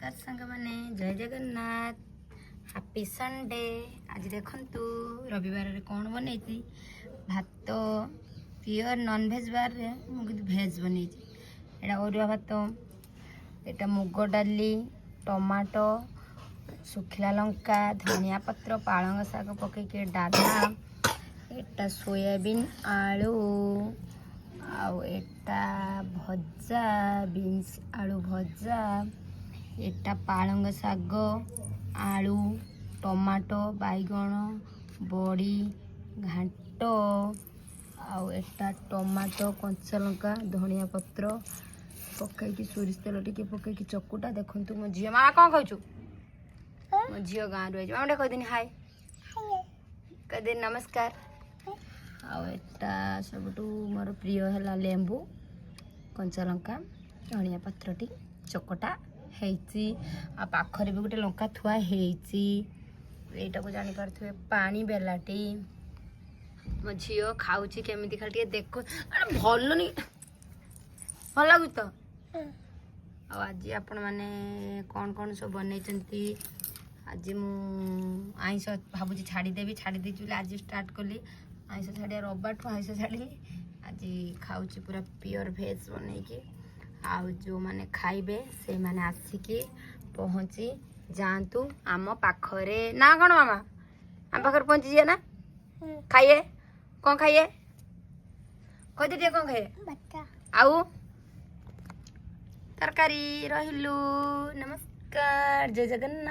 नमस्कार सांग माने जय जगन्नाथ हैप्पी संडे। आज देखंतु रविवार रे कौन बनै भात प्योर नॉन भेज बार रे मुझे भेज बनै एटा ओरिया भात एटा मुग डाली टमाटो सुखिला लंका धनिया पत्र पालंग शाग पकईके डालना एटा सोयाबीन आलू आउ एटा भजा बीन्स आलू भजा एटा पालंग शाग आलू टमाटो बैगण बड़ी घाट आउ एटा टमाटो कंचा लंका धनिया पत्र पकईकी सोरिष तेल टिके पकईकी चकुटा देखंतु मो झियो माँ कौन खाऊ मो झियो गाँव रही माँ कहदिन हाय कहदिन नमस्कार आउ एटा सबुठू मोर प्रिय है लेंबू कंचा लंका धनिया पत्रटी चकटा हेची आ पाखरे भी गोटे लंका थुआ हेची एटा को जानी पारथुए पानी बेलाटी मो झियो खाऊची केमिति खाली टिके देखो अरे भल नि भल लागु तो आज आपण माने कौन कौन सब बनैचंती आज मु आइंस भाबुची छाड़ी देबी छाड़ी देची आज स्टार्ट कली आइंस छाड़िया रविवार ठू आइंस छाड़ी आज खाऊची पूरा प्योर भेज बनैकी आउ जो माने खाइबे से माने आसिकी पहुँची जातु आम पाखरे ना कौन मामा आम पाखरे पहुँची जाए ना खाइए कौन खाइए कह दे कौन खाइए आउ तरकारी रहिलु नमस्कार जय जगन्नाथ।